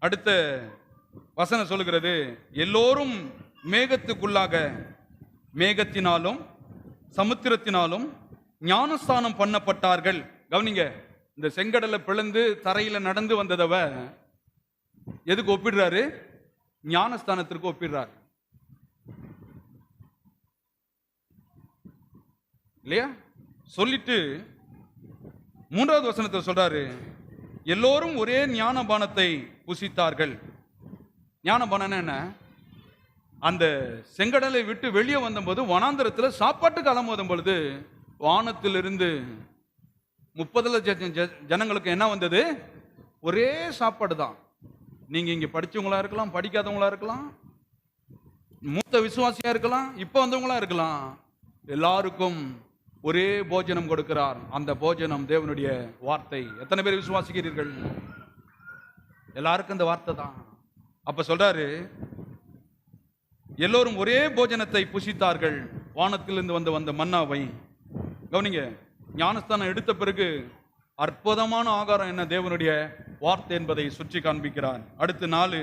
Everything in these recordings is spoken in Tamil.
அடுத்த வசனம் சொல்லுகிறது, எல்லோரும் மேகத்துக்குள்ளாக மேகத்தினாலும் சமுத்திரத்தினாலும் ஞானஸ்தானம் பண்ணப்பட்டார்கள். கவனிங்க, இந்த செங்கடலை பிளந்து தரையில நடந்து வந்ததவ எதுக்கு ஒப்பிடுறாரு? ஞானஸ்தானத்திற்கு ஒப்பிடுறாரு இல்லையா? சொல்லிட்டு மூன்றாவது வசனத்தை சொல்றாரு, எல்லோரும் ஒரே ஞானபானத்தை புசித்தார்கள். ஞானபானம் என்ன? அந்த செங்கடலை விட்டு வெளியே வந்தபோது வனாந்தரத்தில் சாப்பாட்டுக்கு அலமோதும் பொழுது வானத்திலிருந்து 30 லட்சம் ஜனங்களுக்கு என்ன வந்தது? ஒரே சாப்பாடு தான். நீங்க இங்க படிச்சவங்களா இருக்கலாம், படிக்காதவங்களா இருக்கலாம், மூத்த விசுவாசியா இருக்கலாம், இப்ப வந்தவங்களா இருக்கலாம், எல்லாருக்கும் ஒரே போஜனம் கொடுக்கிறார். அந்த போஜனம் தேவனுடைய வார்த்தை. எத்தனை பேர் விசுவாசிக்கிறீர்கள்? எல்லாருக்கும் இந்த வார்த்தை தான். அப்ப சொல்றாரு, எல்லோரும் ஒரே போஜனத்தை புசித்தார்கள், வானத்திலிருந்து வந்த மன்னாவை. கவனிங்க, ஞானஸ்தானம் எடுத்த பிறகு அற்புதமான ஆகாரம் என்ன? தேவனுடைய வார்த்தை என்பதை சுற்றி காண்பிக்கிறார். அடுத்து 4,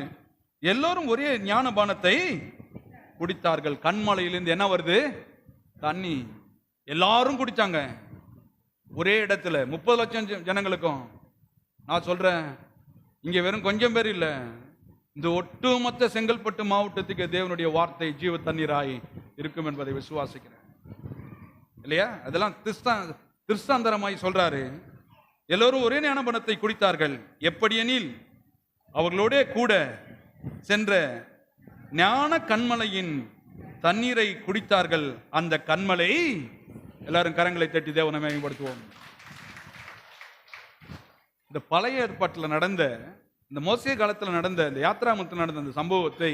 எல்லோரும் ஒரே ஞானபானத்தை குடித்தார்கள். கண்மலையிலிருந்து என்ன வருது? தண்ணி. எல்லாரும் குடிச்சாங்க ஒரே இடத்துல, 30 லட்சம் ஜனங்களுக்கும். நான் சொல்றேன், இங்க வெறும் கொஞ்சம் பேர் இல்ல, இந்த ஒட்டுமொத்த செங்கல்பட்டு மாவட்டத்துக்கு தேவனுடைய வார்த்தை ஜீவ தண்ணீராய் இருக்கும் என்பதை விசுவாசிக்கிறேன் இல்லையா? அதெல்லாம் திருஷ்டாந்தரமாய் சொல்றாரு. எல்லோரும் ஒரே ஞானபானத்தை குடித்தார்கள். எப்படியெனில் அவர்களோட கூட சென்ற ஞான கண்மலையின் தண்ணீரை குடித்தார்கள். அந்த கண்மலை, எல்லாரும் கரங்களை தட்டி தேவனை மேம்படுத்துவோம். இந்த பழைய ஏற்பாட்டில் நடந்த, இந்த மோசே காலத்தில் நடந்த, இந்த யாத்ராமத்தில் நடந்த அந்த சம்பவத்தை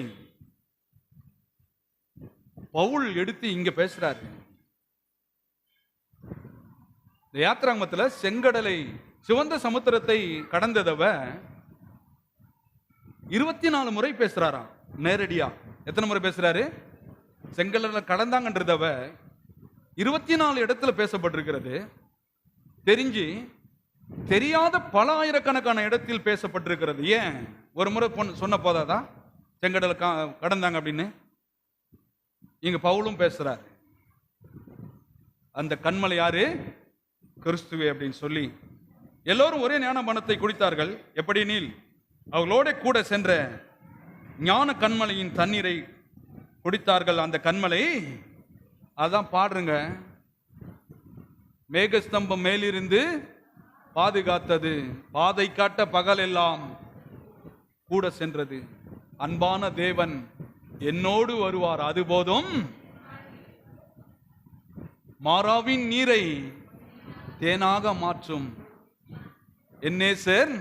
பவுல் எடுத்து இங்க பேசுறாரு. இந்த யாத்ராமத்தில் செங்கடலை, சிவந்த சமுத்திரத்தை கடந்ததவ 24 முறை பேசுறாராம் நேரடியா. எத்தனை முறை பேசுறாரு? செங்கடல கடந்தாங்கன்றதவ 24 இடத்துல பேசப்பட்டிருக்கிறது. தெரியாத பல ஆயிரக்கணக்கான இடத்தில் பேசப்பட்டிருக்கிறது. ஏன் ஒரு முறை சொன்ன போதாதான் செங்கடல கடந்தாங்க அப்படின்னு? இங்க பவுலும் பேசுறாரு, அந்த கண்மலை யாரு? கிறிஸ்துவே அப்படின்னு சொல்லி. எல்லோரும் ஒரே ஞானபானத்தை குடித்தார்கள். எப்படினில் அவர்களோட கூட சென்ற ஞான கண்மலையின் தண்ணீரை குடித்தார்கள். அந்த கண்மலை, அதான் பாடுறங்க, மேகஸ்தம்பம் மேலிருந்து பாதுகாத்தது, பாதை காட்ட பகல் எல்லாம் கூட சென்றது. அன்பான தேவன் என்னோடு வருவார், அது போதும். மாறாவின் நீரை தேனாக மாற்றும் என் நேசர்